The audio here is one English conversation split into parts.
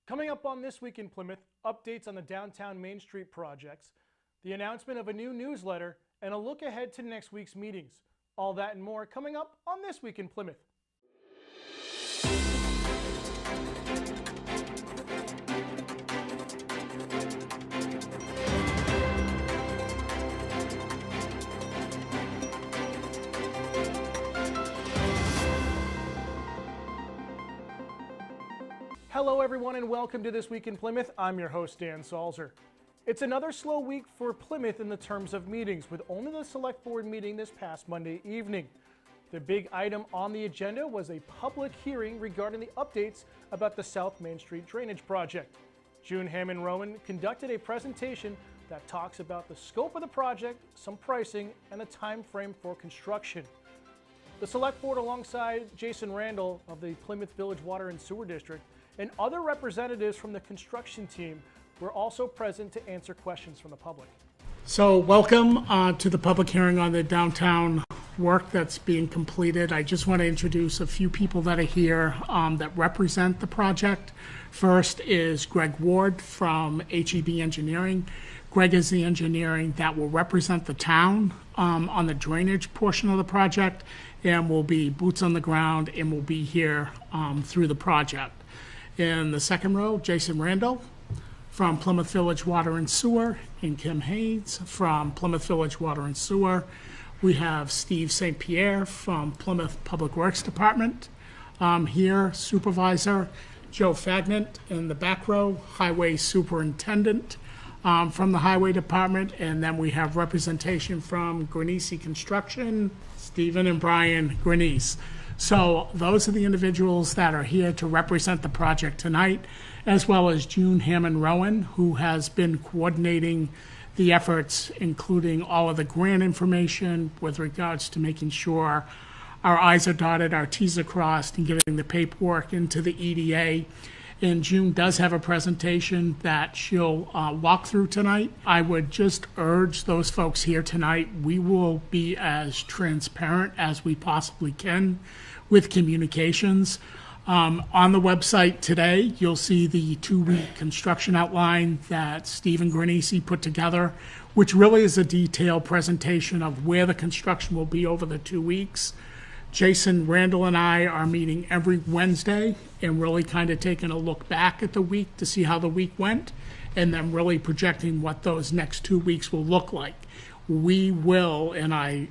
Coming up on This Week in Plymouth, updates on the downtown Main Street projects, the announcement of a new newsletter, and a look ahead to next week's meetings. All that and more coming up on This Week in Plymouth. Hello everyone and welcome to This Week in Plymouth. I'm your host Dan Salzer. It's another slow week for Plymouth in the terms of meetings, with only the Select Board meeting this past Monday evening. The big item on the agenda was a public hearing regarding the updates about the South Main Street drainage project. June Hammond-Rowan conducted a presentation that talks about the scope of the project, some pricing, and the time frame for construction. The Select Board, alongside Jason Randall of the Plymouth Village Water and Sewer District and other representatives from the construction team, were also present to answer questions from the public. So welcome to the public hearing on the downtown work that's being completed. I just want to introduce a few people that are here that represent the project. First is Greg Ward from HEB Engineering. Greg is the engineering that will represent the town on the drainage portion of the project, and will be boots on the ground and will be here through the project. In the second row, Jason Randall from Plymouth Village Water and Sewer, and Kim Hayes from Plymouth Village Water and Sewer. We have Steve St. Pierre from Plymouth Public Works Department here, supervisor. Joe Fagnant in the back row, highway superintendent from the highway department. And then we have representation from Granisi Construction, Stephen and Brian Granise. So those are the individuals that are here to represent the project tonight, as well as June Hammond-Rowan, who has been coordinating the efforts, including all of the grant information with regards to making sure our I's are dotted, our T's are crossed, and getting the paperwork into the EDA. And June does have a presentation that she'll walk through tonight. I would just urge those folks here tonight, we will be as transparent as we possibly can with communications. On the website today, you'll see the 2-week construction outline that Stephen Granisi put together, which really is a detailed presentation of where the construction will be over the 2 weeks. Jason Randall and I are meeting every Wednesday and really kind of taking a look back at the week to see how the week went, and then really projecting what those next 2 weeks will look like. We will, and I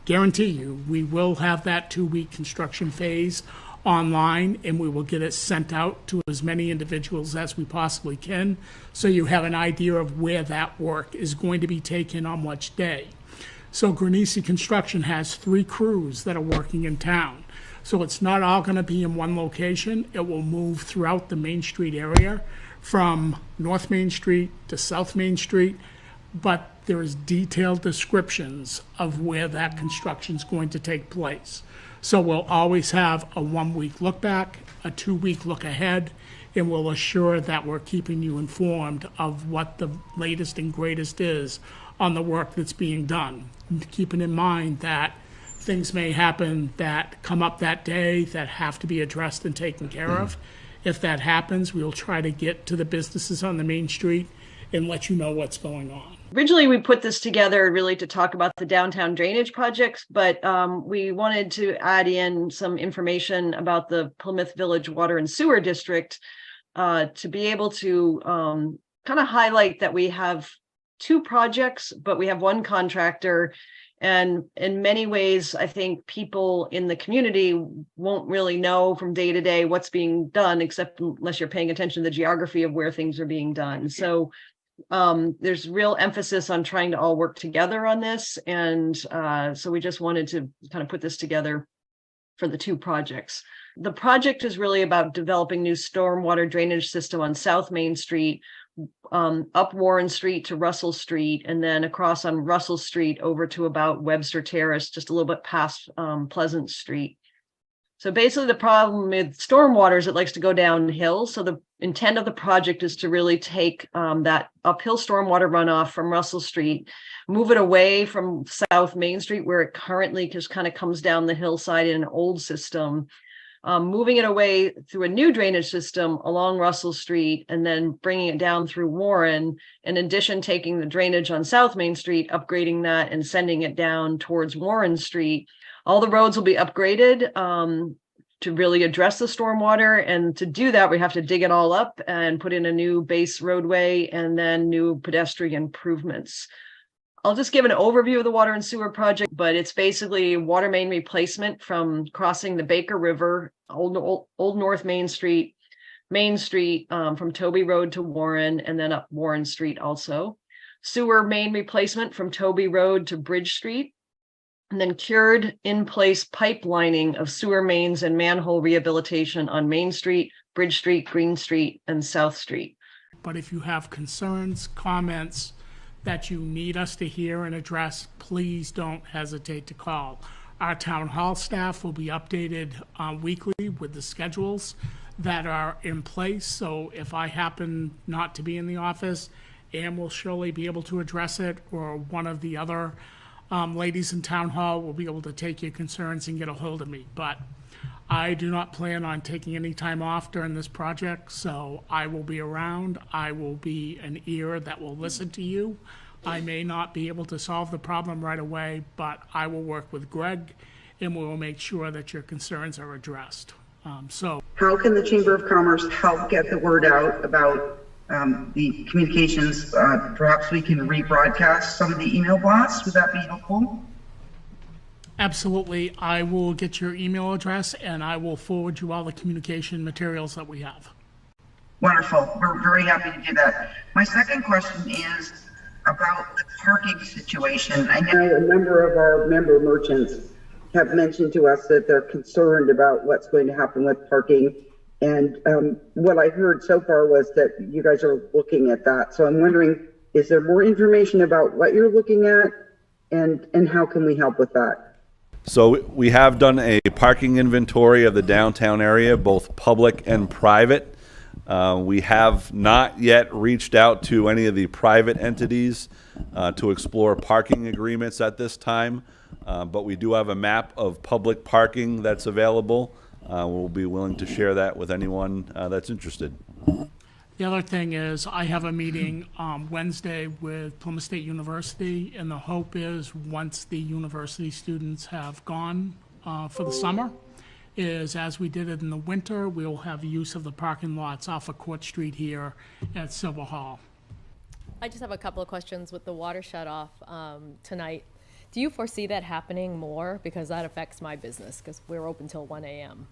guarantee you, we will have that 2-week construction phase online, and we will get it sent out to as many individuals as we possibly can, so you have an idea of where that work is going to be taken on which day. So Granisi Construction has 3 crews that are working in town. So it's not all going to be in one location. It will move throughout the Main Street area from North Main Street to South Main Street, but there is detailed descriptions of where that construction is going to take place. So we'll always have a 1-week look back, a 2-week look ahead, and we'll assure that we're keeping you informed of what the latest and greatest is on the work that's being done. Keeping in mind that things may happen that come up that day that have to be addressed and taken care of. If that happens, we'll try to get to the businesses on the Main Street and let you know what's going on. Originally, we put this together really to talk about the downtown drainage projects, but we wanted to add in some information about the Plymouth Village Water and Sewer District to be able to kind of highlight that we have 2 projects, but we have 1 contractor. And in many ways, I think people in the community won't really know from day to day what's being done, except unless you're paying attention to the geography of where things are being done. So there's real emphasis on trying to all work together on this. And so we just wanted to kind of put this together for the 2 projects. The project is really about developing new stormwater drainage system on South Main Street, up Warren Street to Russell Street, and then across on Russell Street over to about Webster Terrace, just a little bit past Pleasant Street. So basically the problem with stormwater is it likes to go downhill. So the intent of the project is to really take that uphill stormwater runoff from Russell Street, move it away from South Main Street, where it currently just kind of comes down the hillside in an old system, moving it away through a new drainage system along Russell Street and then bringing it down through Warren. In addition, taking the drainage on South Main Street, upgrading that and sending it down towards Warren Street. All the roads will be upgraded to really address the stormwater. And to do that, we have to dig it all up and put in a new base roadway and then new pedestrian improvements. I'll just give an overview of the water and sewer project, but it's basically water main replacement from crossing the Baker River, Old North Main Street, from Toby Road to Warren, and then up Warren Street also. Sewer main replacement from Toby Road to Bridge Street, and then cured in-place pipelining of sewer mains and manhole rehabilitation on Main Street, Bridge Street, Green Street, and South Street. But if you have concerns, comments that you need us to hear and address, please don't hesitate to call. Our town hall staff will be updated weekly with the schedules that are in place. So if I happen not to be in the office, Ann will surely be able to address it, or one of the other ladies in town hall will be able to take your concerns and get a hold of me. But I do not plan on taking any time off during this project, so I will be around. I will be an ear that will listen to you. I may not be able to solve the problem right away, but I will work with Greg, and we will make sure that your concerns are addressed. How can the Chamber of Commerce help get the word out about the communications? Perhaps we can rebroadcast some of the email blasts. Would that be helpful? Absolutely. I will get your email address and I will forward you all the communication materials that we have. Wonderful. We're very happy to do that. My second question is about the parking situation. I know a number of our member merchants have mentioned to us that they're concerned about what's going to happen with parking. And what I heard so far was that you guys are looking at that. So I'm wondering, is there more information about what you're looking at, and how can we help with that? So we have done a parking inventory of the downtown area, both public and private. We have not yet reached out to any of the private entities to explore parking agreements at this time, but we do have a map of public parking that's available. We'll be willing to share that with anyone that's interested. The other thing is I have a meeting Wednesday with Plymouth State University, and the hope is once the university students have gone for the summer, is as we did it in the winter, we'll have use of the parking lots off of Court Street here at Silver Hall. I just have a couple of questions with the water shut off tonight. Do you foresee that happening more? Because that affects my business, because we're open till 1 a.m.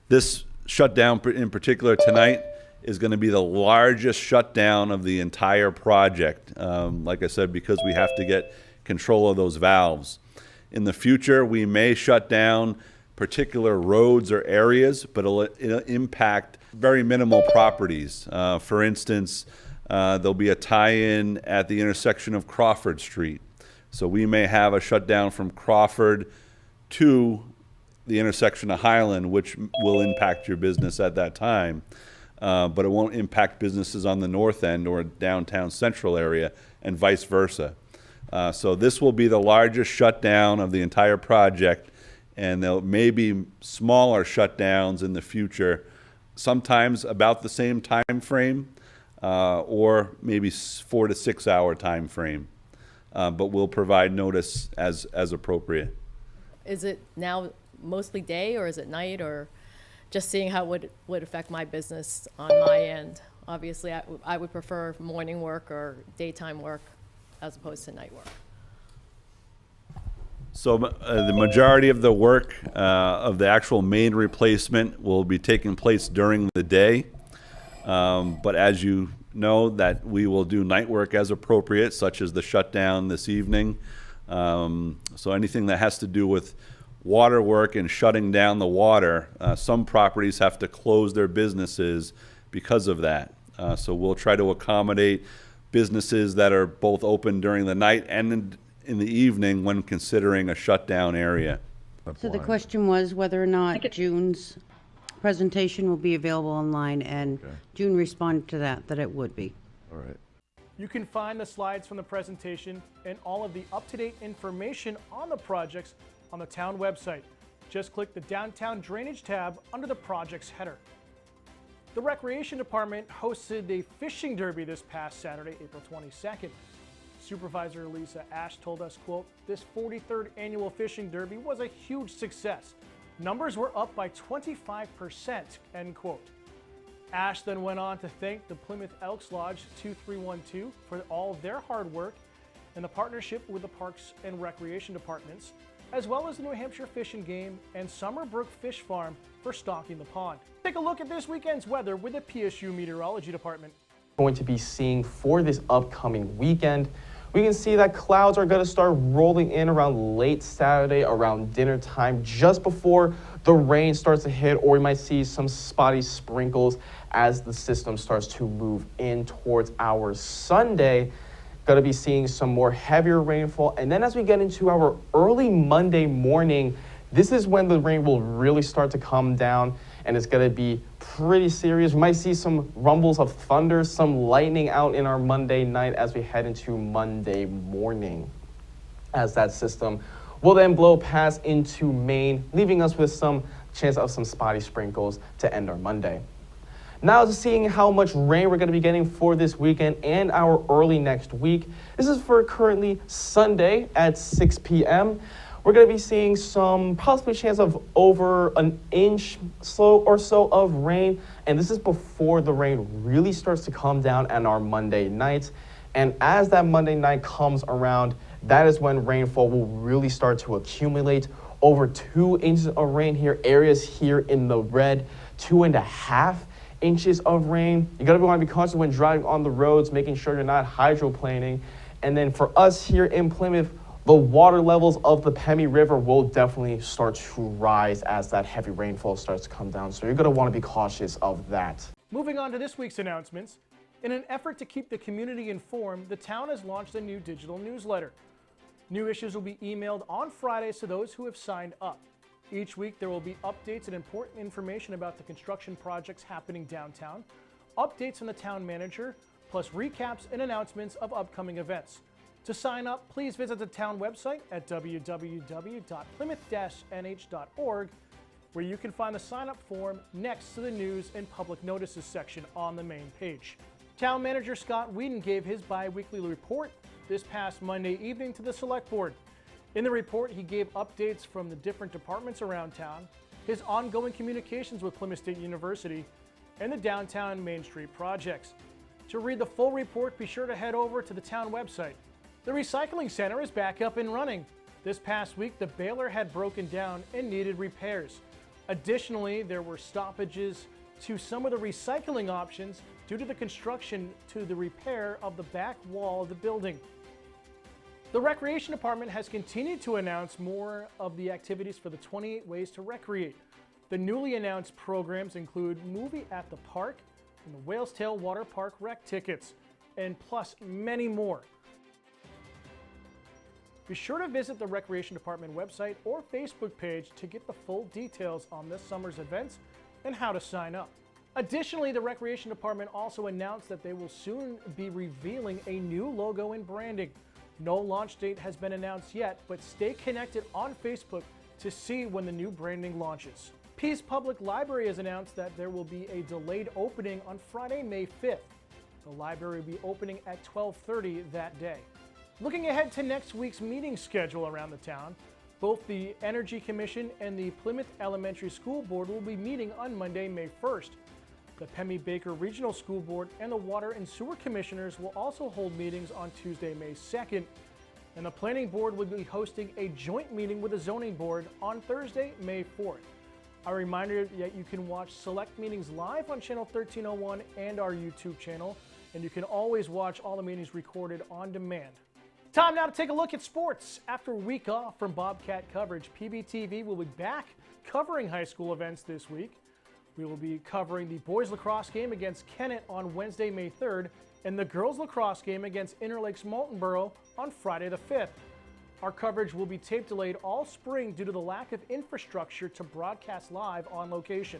This shutdown in particular tonight is going to be the largest shutdown of the entire project. Like I said, because we have to get control of those valves. In the future, we may shut down particular roads or areas, but it'll impact very minimal properties. For instance, there'll be a tie-in at the intersection of Crawford Street. So we may have a shutdown from Crawford to the intersection of Highland, which will impact your business at that time. But it won't impact businesses on the north end or downtown central area, and vice versa. So this will be the largest shutdown of the entire project, and there may be smaller shutdowns in the future, sometimes about the same time frame, or maybe 4 to 6 hour time frame. But we'll provide notice as appropriate. Is it now mostly day, or is it night, or just seeing how it would affect my business on my end? Obviously, I would prefer morning work or daytime work as opposed to night work. So the majority of the work of the actual main replacement will be taking place during the day. But as you know, that we will do night work as appropriate, such as the shutdown this evening. So anything that has to do with water work and shutting down the water, some properties have to close their businesses because of that. So we'll try to accommodate businesses that are both open during the night and in the evening when considering a shutdown area. So the question was whether or not June's presentation will be available online, and June responded to that it would be. All right. You can find the slides from the presentation and all of the up-to-date information on the projects on the town website, Just click the Downtown Drainage tab under the project's header. The Recreation Department hosted a fishing derby this past Saturday, April 22nd. Supervisor Lisa Ash told us, quote, "This 43rd annual fishing derby was a huge success. Numbers were up by 25%, end quote." Ash then went on to thank the Plymouth Elks Lodge 2312 for all their hard work and the partnership with the Parks and Recreation Departments, as well as the New Hampshire Fish and Game and Summerbrook Fish Farm for stocking the pond. Take a look at this weekend's weather with the PSU Meteorology Department. Going to be seeing for this upcoming weekend. We can see that clouds are going to start rolling in around late Saturday, around dinner time, just before the rain starts to hit, or we might see some spotty sprinkles as the system starts to move in towards our Sunday. Going to be seeing some more heavier rainfall. And then as we get into our early Monday morning, this is when the rain will really start to come down, and it's going to be pretty serious. We might see some rumbles of thunder, some lightning out in our Monday night as we head into Monday morning, as that system will then blow past into Maine, leaving us with some chance of some spotty sprinkles to end our Monday. Now to seeing how much rain we're going to be getting for this weekend and our early next week. This is for currently Sunday at 6 p.m. We're going to be seeing some possibly chance of over an inch or so of rain. And this is before the rain really starts to come down on our Monday night. And as that Monday night comes around, that is when rainfall will really start to accumulate. Over 2 inches of rain here, areas here in the red, 2.5 inches of rain. You're going to want to be conscious when driving on the roads, making sure you're not hydroplaning. And then for us here in Plymouth, the water levels of the Pemmy River will definitely start to rise as that heavy rainfall starts to come down. So you're going to want to be cautious of that. Moving on to this week's announcements. In an effort to keep the community informed, the town has launched a new digital newsletter. New issues will be emailed on Fridays to those who have signed up. Each week there will be updates and important information about the construction projects happening downtown, updates from the town manager, plus recaps and announcements of upcoming events. To sign up, please visit the town website at www.plymouth-nh.org, where you can find the sign-up form next to the news and public notices section on the main page. Town Manager Scott Whedon gave his bi-weekly report this past Monday evening to the Select Board. In the report, he gave updates from the different departments around town, his ongoing communications with Plymouth State University, and the downtown Main Street projects. To read the full report, be sure to head over to the town website. The recycling center is back up and running. This past week, the baler had broken down and needed repairs. Additionally, there were stoppages to some of the recycling options due to the construction to the repair of the back wall of the building. The Recreation Department has continued to announce more of the activities for the 28 Ways to Recreate. The newly announced programs include Movie at the Park and the Whale's Tail Water Park Rec tickets, and plus many more. Be sure to visit the Recreation Department website or Facebook page to get the full details on this summer's events and how to sign up. Additionally, the Recreation Department also announced that they will soon be revealing a new logo and branding. No launch date has been announced yet, but stay connected on Facebook to see when the new branding launches. Peace Public Library has announced that there will be a delayed opening on Friday, May 5th. The library will be opening at 12:30 that day. Looking ahead to next week's meeting schedule around the town, both the Energy Commission and the Plymouth Elementary School Board will be meeting on Monday, May 1st. The Pemmy Baker Regional School Board and the Water and Sewer Commissioners will also hold meetings on Tuesday, May 2nd. And the Planning Board will be hosting a joint meeting with the Zoning Board on Thursday, May 4th. A reminder that you can watch select meetings live on Channel 1301 and our YouTube channel, and you can always watch all the meetings recorded on demand. Time now to take a look at sports. After a week off from Bobcat coverage, PBTV will be back covering high school events this week. We will be covering the boys lacrosse game against Kennett on Wednesday, May 3rd, and the girls lacrosse game against Interlakes Moultonborough on Friday the 5th. Our coverage will be tape delayed all spring due to the lack of infrastructure to broadcast live on location.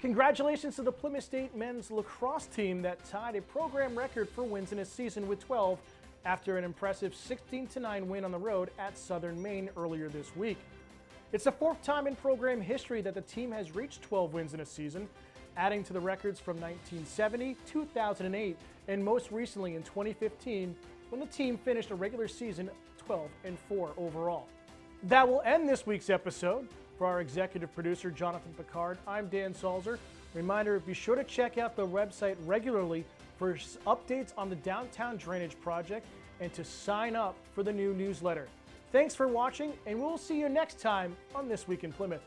Congratulations to the Plymouth State men's lacrosse team that tied a program record for wins in a season with 12 after an impressive 16-9 win on the road at Southern Maine earlier this week. It's the fourth time in program history that the team has reached 12 wins in a season, adding to the records from 1970, 2008, and most recently in 2015, when the team finished a regular season 12-4 overall. That will end this week's episode. For our executive producer, Jonathan Picard, I'm Dan Salzer. Reminder, be sure to check out the website regularly for updates on the downtown drainage project and to sign up for the new newsletter. Thanks for watching, and we'll see you next time on This Week in Plymouth.